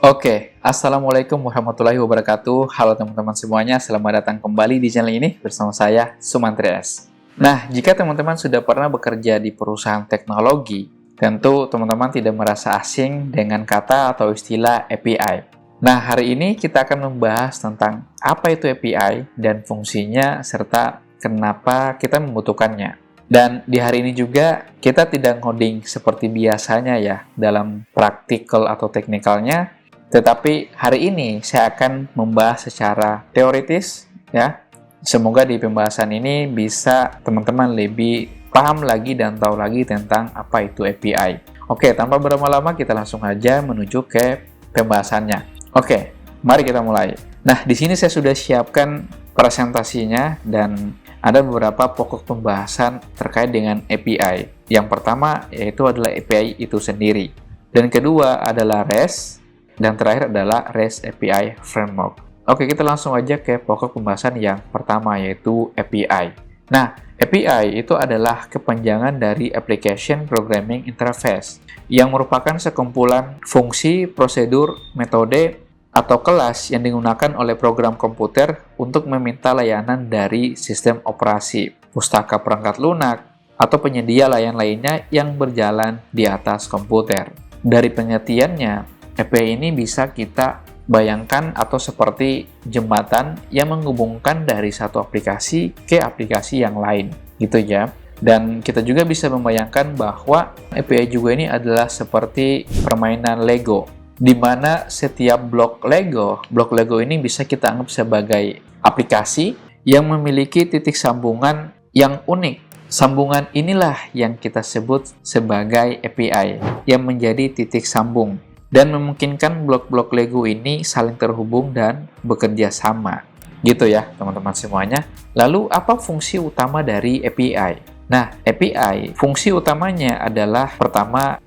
Oke, Assalamualaikum warahmatullahi wabarakatuh. Halo teman-teman semuanya, selamat datang kembali di channel ini bersama saya, Sumantri S. Nah, jika teman-teman sudah pernah bekerja di perusahaan teknologi, tentu teman-teman tidak merasa asing dengan kata atau istilah API. Nah, hari ini kita akan membahas tentang apa itu API dan fungsinya, serta kenapa kita membutuhkannya. Dan di hari ini juga kita tidak ngoding seperti biasanya ya, dalam praktikal atau teknikalnya, tetapi hari ini saya akan membahas secara teoritis ya. Semoga di pembahasan ini bisa teman-teman lebih paham lagi dan tahu lagi tentang apa itu API. Oke, tanpa berlama-lama kita langsung aja menuju ke pembahasannya. Oke, mari kita mulai. Nah, di sini saya sudah siapkan presentasinya dan ada beberapa pokok pembahasan terkait dengan API. Yang pertama yaitu adalah API itu sendiri. Dan kedua adalah REST. Dan terakhir adalah REST API Framework. Oke, kita langsung aja ke pokok pembahasan yang pertama, yaitu API. Nah, API itu adalah kepanjangan dari Application Programming Interface, yang merupakan sekumpulan fungsi, prosedur, metode, atau kelas yang digunakan oleh program komputer untuk meminta layanan dari sistem operasi, pustaka perangkat lunak, atau penyedia layanan lainnya yang berjalan di atas komputer. Dari pengertiannya, API ini bisa kita bayangkan atau seperti jembatan yang menghubungkan dari satu aplikasi ke aplikasi yang lain, gitu ya. Dan kita juga bisa membayangkan bahwa API juga ini adalah seperti permainan Lego, di mana setiap blok Lego ini bisa kita anggap sebagai aplikasi yang memiliki titik sambungan yang unik. Sambungan inilah yang kita sebut sebagai API, yang menjadi titik sambung dan memungkinkan blok-blok Lego ini saling terhubung dan bekerja sama. Gitu ya, teman-teman semuanya. Lalu, apa fungsi utama dari API? Nah, API, fungsi utamanya adalah pertama,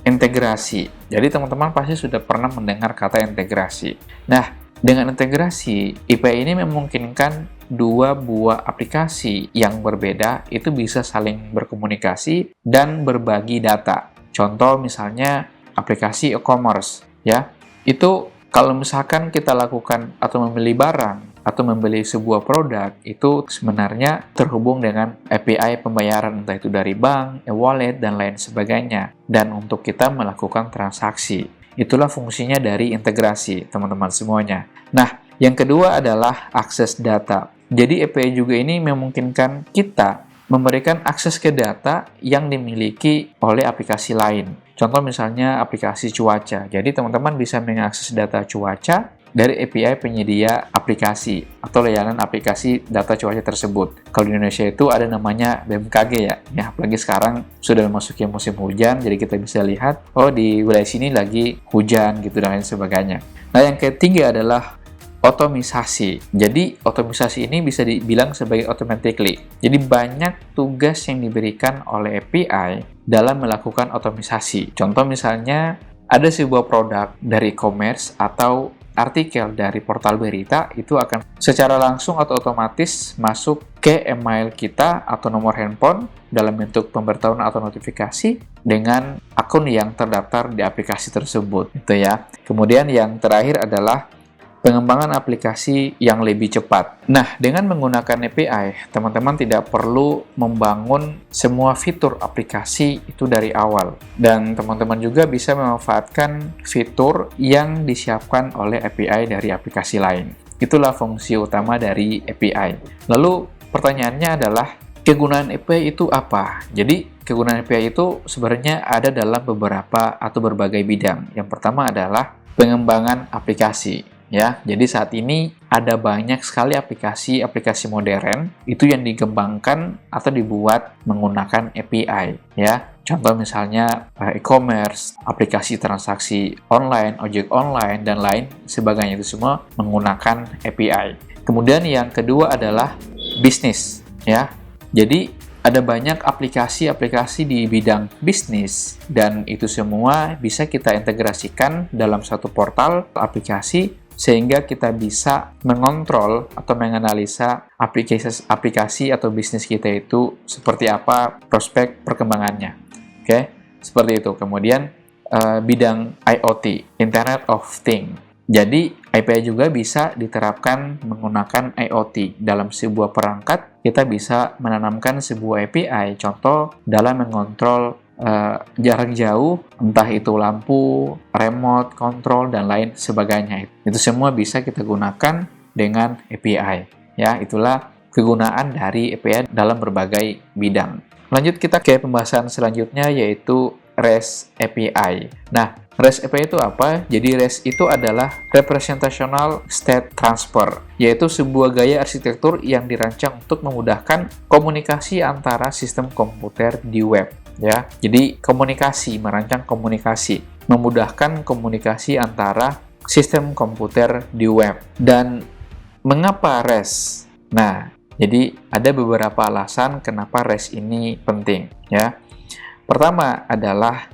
integrasi. Jadi, teman-teman pasti sudah pernah mendengar kata integrasi. Nah, dengan integrasi, API ini memungkinkan dua buah aplikasi yang berbeda itu bisa saling berkomunikasi dan berbagi data. Contoh misalnya, aplikasi e-commerce ya. Itu kalau misalkan kita lakukan atau membeli barang atau membeli sebuah produk, itu sebenarnya terhubung dengan API pembayaran, entah itu dari bank, e-wallet, dan lain sebagainya. Dan untuk kita melakukan transaksi. Itulah fungsinya dari integrasi, teman-teman semuanya. Nah, yang kedua adalah akses data. Jadi API juga ini memungkinkan kita memberikan akses ke data yang dimiliki oleh aplikasi lain. Contoh misalnya aplikasi cuaca. Jadi teman-teman bisa mengakses data cuaca dari API penyedia aplikasi atau layanan aplikasi data cuaca tersebut. Kalau di Indonesia itu ada namanya BMKG ya. Ya, apalagi sekarang sudah memasuki musim hujan, jadi kita bisa lihat, oh di wilayah sini lagi hujan gitu dan lain sebagainya. Nah, yang ketiga adalah otomisasi. Jadi, otomisasi ini bisa dibilang sebagai automatically. Jadi, banyak tugas yang diberikan oleh API dalam melakukan otomisasi. Contoh misalnya, ada sebuah produk dari e-commerce atau artikel dari portal berita, itu akan secara langsung atau otomatis masuk ke email kita atau nomor handphone dalam bentuk pemberitahuan atau notifikasi dengan akun yang terdaftar di aplikasi tersebut. Gitu ya. Kemudian yang terakhir adalah pengembangan aplikasi yang lebih cepat. Nah, dengan menggunakan API, teman-teman tidak perlu membangun semua fitur aplikasi itu dari awal. Dan teman-teman juga bisa memanfaatkan fitur yang disiapkan oleh API dari aplikasi lain. Itulah fungsi utama dari API. Lalu, pertanyaannya adalah, kegunaan API itu apa? Jadi, kegunaan API itu sebenarnya ada dalam beberapa atau berbagai bidang. Yang pertama adalah pengembangan aplikasi. Ya, jadi saat ini ada banyak sekali aplikasi modern itu yang dikembangkan atau dibuat menggunakan API ya. Contoh misalnya e-commerce, aplikasi transaksi online, ojek online dan lain sebagainya, itu semua menggunakan API. Kemudian yang kedua adalah bisnis ya. Jadi ada banyak aplikasi-aplikasi di bidang bisnis dan itu semua bisa kita integrasikan dalam satu portal aplikasi sehingga kita bisa mengontrol atau menganalisa aplikasi atau bisnis kita itu seperti apa prospek perkembangannya. Oke, seperti itu. Kemudian bidang IoT, Internet of Things. Jadi, API juga bisa diterapkan menggunakan IoT. Dalam sebuah perangkat, kita bisa menanamkan sebuah API, contoh dalam mengontrol jarak jauh, entah itu lampu, remote, control, dan lain sebagainya. Itu semua bisa kita gunakan dengan API. Ya, itulah kegunaan dari API dalam berbagai bidang. Lanjut kita ke pembahasan selanjutnya, yaitu REST API. Nah, REST API itu apa? Jadi REST itu adalah Representational State Transfer, yaitu sebuah gaya arsitektur yang dirancang untuk memudahkan komunikasi antara sistem komputer di web. Ya, jadi merancang komunikasi, memudahkan komunikasi antara sistem komputer di web. Dan mengapa REST? Nah, jadi ada beberapa alasan kenapa REST ini penting. Ya, pertama adalah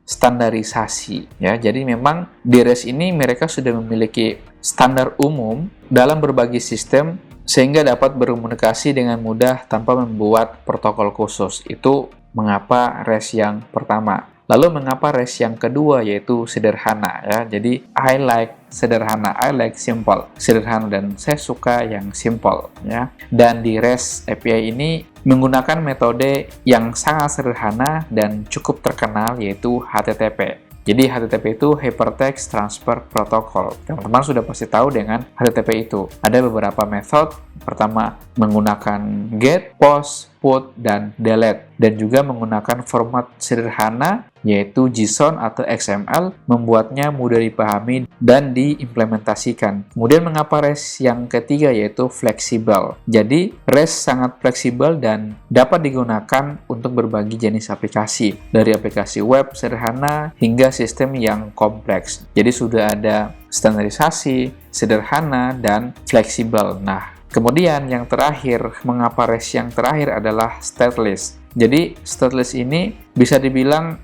standarisasi. Ya, jadi memang di REST ini mereka sudah memiliki standar umum dalam berbagai sistem sehingga dapat berkomunikasi dengan mudah tanpa membuat protokol khusus. Itu mengapa REST yang pertama. Lalu mengapa REST yang kedua, yaitu sederhana, ya. Jadi I like sederhana, I like simple. Sederhana, dan saya suka yang simple, ya. Dan di REST API ini menggunakan metode yang sangat sederhana dan cukup terkenal, yaitu HTTP. Jadi HTTP itu Hypertext Transfer Protocol. Teman-teman sudah pasti tahu dengan HTTP itu. Ada beberapa metode. Pertama, menggunakan GET, POST, PUT, dan DELETE. Dan juga menggunakan format sederhana, yaitu JSON atau XML, membuatnya mudah dipahami dan diimplementasikan. Kemudian mengapa REST yang ketiga, yaitu fleksibel. Jadi REST sangat fleksibel dan dapat digunakan untuk berbagai jenis aplikasi, dari aplikasi web sederhana hingga sistem yang kompleks. Jadi sudah ada standarisasi, sederhana, dan fleksibel. Nah, kemudian yang terakhir, mengapa REST yang terakhir adalah stateless. Jadi stateless ini bisa dibilang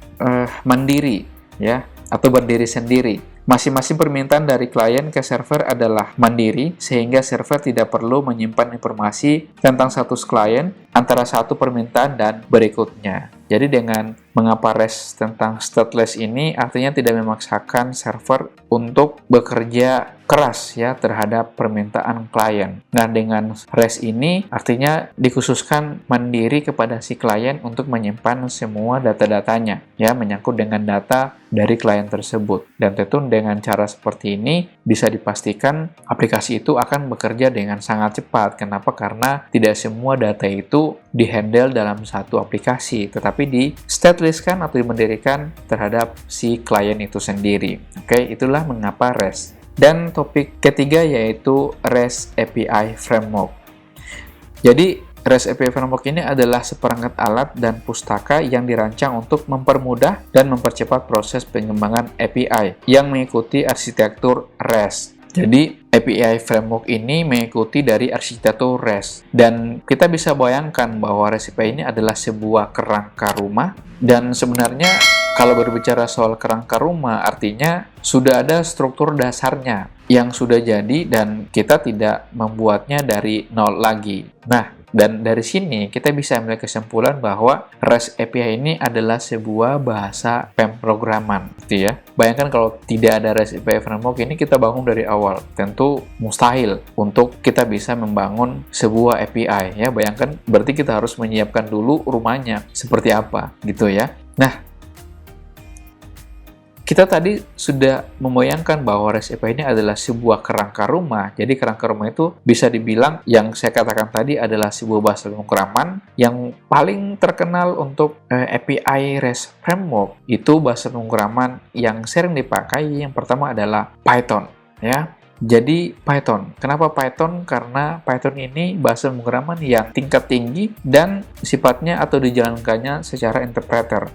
mandiri, ya, atau berdiri sendiri. Masing-masing permintaan dari klien ke server adalah mandiri, sehingga server tidak perlu menyimpan informasi tentang status klien antara satu permintaan dan berikutnya. Jadi dengan mengapa REST tentang stateless ini, artinya tidak memaksakan server untuk bekerja keras, ya, terhadap permintaan klien. Nah, dengan REST ini artinya dikhususkan mandiri kepada si klien untuk menyimpan semua data-datanya, ya, menyangkut dengan data dari klien tersebut. Dan tentu dengan cara seperti ini bisa dipastikan aplikasi itu akan bekerja dengan sangat cepat. Kenapa? Karena tidak semua data itu dihandle dalam satu aplikasi, tetapi di stateless-kan atau dimendirikan terhadap si klien itu sendiri. Oke, itulah mengapa REST. Dan topik ketiga yaitu REST API Framework. Jadi REST API Framework ini adalah seperangkat alat dan pustaka yang dirancang untuk mempermudah dan mempercepat proses pengembangan API yang mengikuti arsitektur REST. Jadi API Framework ini mengikuti dari arsitektur REST. Dan kita bisa bayangkan bahwa REST API ini adalah sebuah kerangka rumah. Dan sebenarnya kalau berbicara soal kerangka rumah, artinya sudah ada struktur dasarnya yang sudah jadi dan kita tidak membuatnya dari nol lagi. Nah, dan dari sini kita bisa ambil kesimpulan bahwa REST API ini adalah sebuah bahasa pemrograman, gitu ya. Bayangkan kalau tidak ada REST API Framework ini kita bangun dari awal, tentu mustahil untuk kita bisa membangun sebuah API, ya. Bayangkan berarti kita harus menyiapkan dulu rumahnya seperti apa, gitu ya. Nah, kita tadi sudah membayangkan bahwa REST API ini adalah sebuah kerangka rumah. Jadi kerangka rumah itu bisa dibilang yang saya katakan tadi adalah sebuah bahasa pemrograman yang paling terkenal untuk API REST Framework. Itu bahasa pemrograman yang sering dipakai. Yang pertama adalah Python, ya. Jadi Python. Kenapa Python? Karena Python ini bahasa pemrograman yang tingkat tinggi dan sifatnya atau dijalankannya secara interpreter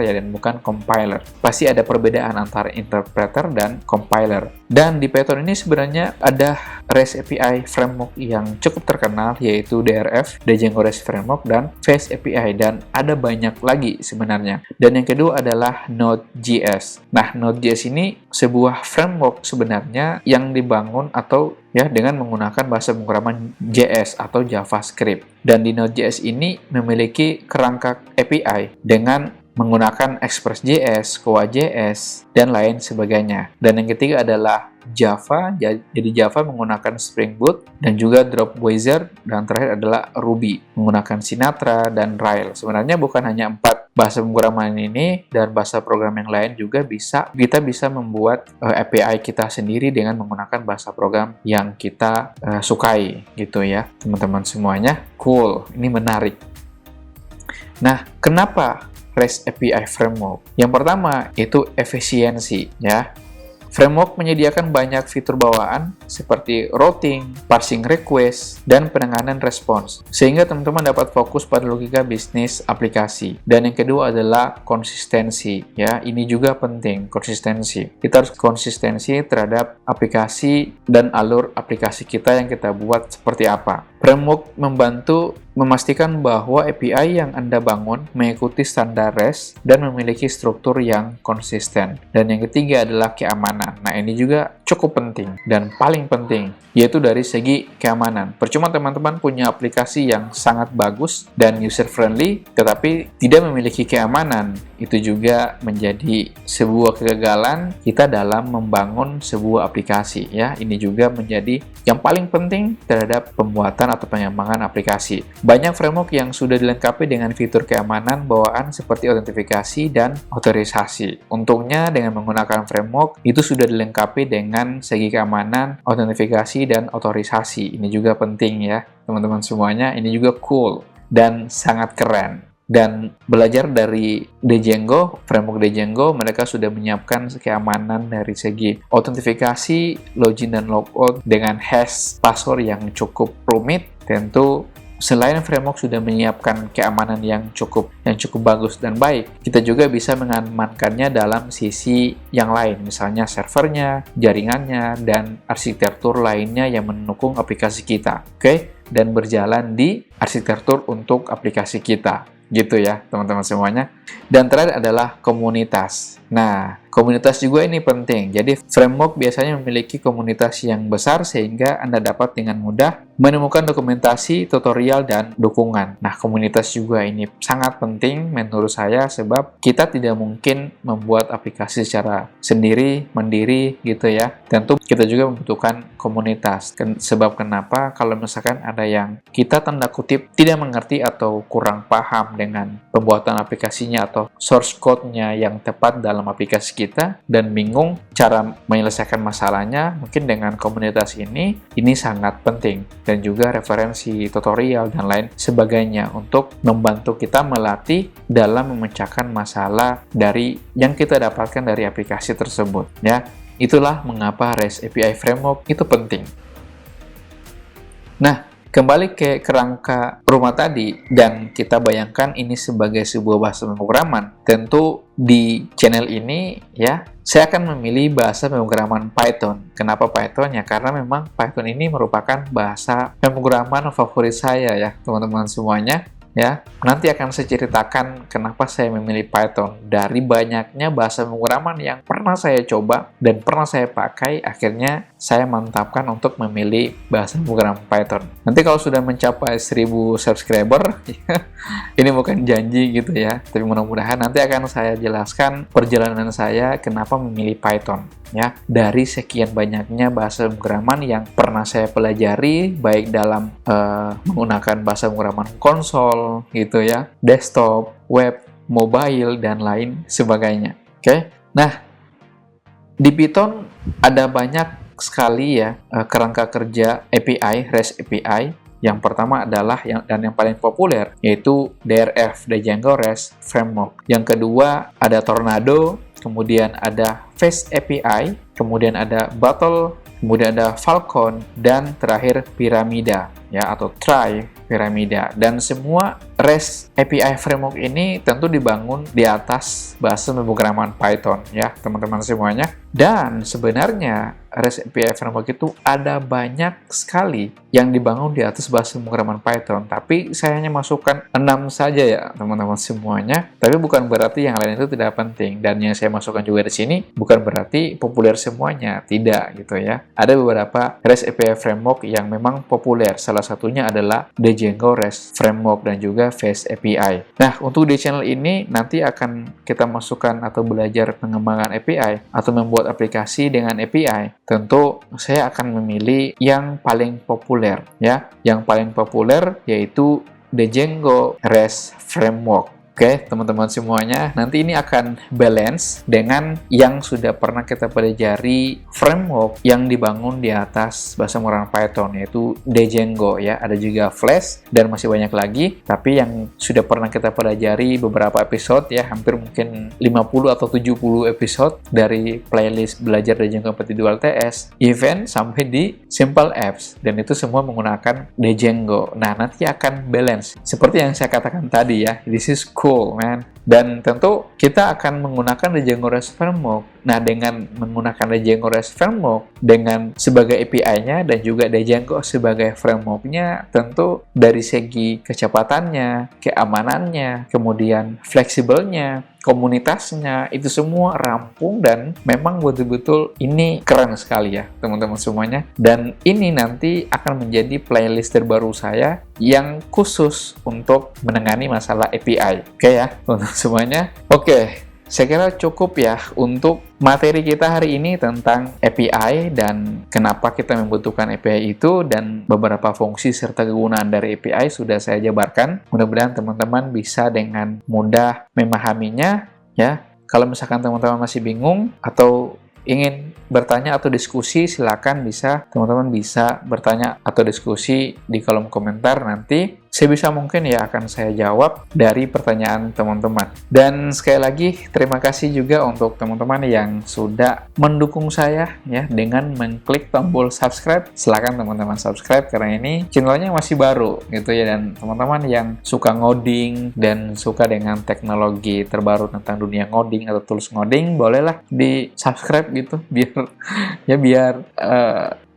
ya, dan bukan compiler. Pasti ada perbedaan antara interpreter dan compiler. Dan di Python ini sebenarnya ada REST API Framework yang cukup terkenal, yaitu DRF, Django REST Framework, dan Fast API, dan ada banyak lagi sebenarnya. Dan yang kedua adalah Node.js. Nah, Node.js ini sebuah framework sebenarnya yang dibangun atau ya dengan menggunakan bahasa pemrograman JS atau JavaScript. Dan di Node.js ini memiliki kerangka API dengan menggunakan Express.js, Koa.js, dan lain sebagainya. Dan yang ketiga adalah Java, jadi Java menggunakan Spring Boot dan juga Dropwizard, dan terakhir adalah Ruby menggunakan Sinatra dan Rails. Sebenarnya bukan hanya 4 bahasa pemrograman ini, dan bahasa program yang lain juga kita bisa membuat API kita sendiri dengan menggunakan bahasa program yang kita sukai gitu ya teman-teman semuanya. Cool, ini menarik. Nah, kenapa REST API Framework? Yang pertama itu efisiensi ya. Framework menyediakan banyak fitur bawaan seperti routing, parsing request, dan penanganan respons, sehingga teman-teman dapat fokus pada logika bisnis aplikasi. Dan yang kedua adalah konsistensi, ya. Ini juga penting, konsistensi. Kita harus konsistensi terhadap aplikasi dan alur aplikasi kita yang kita buat seperti apa. Framework membantu memastikan bahwa API yang Anda bangun mengikuti standar REST dan memiliki struktur yang konsisten. Dan yang ketiga adalah keamanan. Nah, ini juga cukup penting dan paling penting, yaitu dari segi keamanan. Percuma teman-teman punya aplikasi yang sangat bagus dan user-friendly, tetapi tidak memiliki keamanan. Itu juga menjadi sebuah kegagalan kita dalam membangun sebuah aplikasi. Ya, ini juga menjadi yang paling penting terhadap pembuatan atau pengembangan aplikasi. Banyak framework yang sudah dilengkapi dengan fitur keamanan bawaan seperti autentifikasi dan otorisasi. Untungnya dengan menggunakan framework itu sudah dilengkapi dengan segi keamanan, autentifikasi, dan otorisasi. Ini juga penting ya teman-teman semuanya. Ini juga cool dan sangat keren. Dan belajar dari Django, framework Django, mereka sudah menyiapkan keamanan dari segi autentifikasi, login dan logout dengan hash password yang cukup rumit. Tentu selain framework sudah menyiapkan keamanan yang cukup bagus dan baik, kita juga bisa mengamankannya dalam sisi yang lain, misalnya servernya, jaringannya, dan arsitektur lainnya yang mendukung aplikasi kita. Oke? Dan berjalan di arsitektur untuk aplikasi kita. Gitu ya, teman-teman semuanya. Dan terakhir adalah komunitas. Nah, komunitas juga ini penting. Jadi, framework biasanya memiliki komunitas yang besar sehingga Anda dapat dengan mudah menemukan dokumentasi, tutorial, dan dukungan. Nah, komunitas juga ini sangat penting menurut saya sebab kita tidak mungkin membuat aplikasi secara sendiri, mandiri gitu ya. Tentu kita juga membutuhkan komunitas. Sebab kenapa? Kalau misalkan ada yang kita tanda kutip tidak mengerti atau kurang paham dengan pembuatan aplikasinya atau source code-nya yang tepat dalam aplikasi kita dan bingung cara menyelesaikan masalahnya, mungkin dengan komunitas ini sangat penting. Dan juga referensi, tutorial, dan lain sebagainya untuk membantu kita melatih dalam memecahkan masalah dari yang kita dapatkan dari aplikasi tersebut. Ya, itulah mengapa REST API Framework itu penting. Nah, kembali ke kerangka rumah tadi, dan kita bayangkan ini sebagai sebuah bahasa pemrograman. Tentu di channel ini ya, saya akan memilih bahasa pemrograman Python. Kenapa Python? Ya karena memang Python ini merupakan bahasa pemrograman favorit saya ya, teman-teman semuanya. Ya, nanti akan saya ceritakan kenapa saya memilih Python. Dari banyaknya bahasa pemrograman yang pernah saya coba dan pernah saya pakai, akhirnya saya mantapkan untuk memilih bahasa pemrograman Python. Nanti kalau sudah mencapai 1000 subscriber, ini bukan janji gitu ya, tapi mudah-mudahan nanti akan saya jelaskan perjalanan saya kenapa memilih Python. Ya, dari sekian banyaknya bahasa pemrograman yang pernah saya pelajari, baik dalam menggunakan bahasa pemrograman konsol gitu ya, desktop, web, mobile, dan lain sebagainya. Oke. Nah, di Python ada banyak sekali ya kerangka kerja API, REST API. Yang pertama adalah yang paling populer yaitu DRF, Django REST Framework. Yang kedua ada Tornado, kemudian ada Fast API, kemudian ada Battle, kemudian ada Falcon, dan terakhir Pyramida ya, atau Pyramida. Dan semua REST API Framework ini tentu dibangun di atas bahasa pemrograman Python ya, teman-teman semuanya. Dan sebenarnya REST API Framework itu ada banyak sekali yang dibangun di atas bahasa pemrograman Python, tapi saya hanya masukkan 6 saja ya, teman-teman semuanya. Tapi bukan berarti yang lain itu tidak penting, dan yang saya masukkan juga di sini bukan berarti populer semuanya, tidak gitu ya. Ada beberapa REST API Framework yang memang populer. Salah satunya adalah Django REST Framework dan juga Fast API. Nah, untuk di channel ini nanti akan kita masukkan atau belajar pengembangan API atau membuat aplikasi dengan API. Tentu saya akan memilih yang paling populer ya. Yang paling populer yaitu Django REST Framework. Oke, teman-teman semuanya, nanti ini akan balance dengan yang sudah pernah kita pelajari framework yang dibangun di atas bahasa pemrograman Python, yaitu Django ya. Ada juga Flash dan masih banyak lagi, tapi yang sudah pernah kita pelajari beberapa episode ya, hampir mungkin 50 atau 70 episode dari playlist belajar Django Compatible LTS, event sampai di Simple Apps, dan itu semua menggunakan Django. Nah, nanti akan balance. Seperti yang saya katakan tadi ya, this is cool, man. Dan tentu kita akan menggunakan Django REST Framework. Nah, dengan menggunakan Django REST Framework dengan sebagai API-nya dan juga Django sebagai framework-nya, tentu dari segi kecepatannya, keamanannya, kemudian fleksibelnya, komunitasnya, itu semua rampung dan memang betul-betul ini keren sekali ya teman-teman semuanya. Dan ini nanti akan menjadi playlist terbaru saya yang khusus untuk menangani masalah API. Oke ya teman-teman semuanya. Oke, saya kira cukup ya untuk materi kita hari ini tentang API dan kenapa kita membutuhkan API itu, dan beberapa fungsi serta kegunaan dari API sudah saya jabarkan. Mudah-mudahan teman-teman bisa dengan mudah memahaminya ya. Kalau misalkan teman-teman masih bingung atau ingin bertanya atau diskusi, silakan teman-teman bisa bertanya atau diskusi di kolom komentar. Nanti sebisa mungkin ya akan saya jawab dari pertanyaan teman-teman. Dan sekali lagi terima kasih juga untuk teman-teman yang sudah mendukung saya ya dengan mengklik tombol subscribe. Silakan teman-teman subscribe karena ini channelnya masih baru gitu ya, dan teman-teman yang suka ngoding dan suka dengan teknologi terbaru tentang dunia ngoding atau tools ngoding, bolehlah di subscribe gitu biar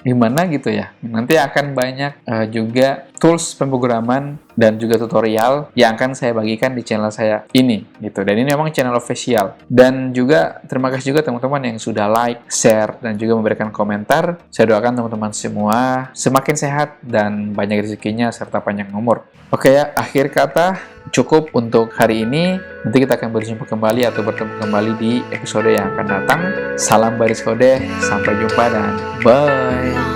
gimana gitu ya. Nanti akan banyak juga tools pemrograman dan juga tutorial yang akan saya bagikan di channel saya ini gitu. Dan ini memang channel official. Dan juga terima kasih juga teman-teman yang sudah like, share, dan juga memberikan komentar. Saya doakan teman-teman semua semakin sehat dan banyak rezekinya serta panjang umur. Oke ya, akhir kata cukup untuk hari ini. Nanti kita akan berjumpa kembali atau bertemu kembali di episode yang akan datang. Salam baris kode, sampai jumpa dan bye.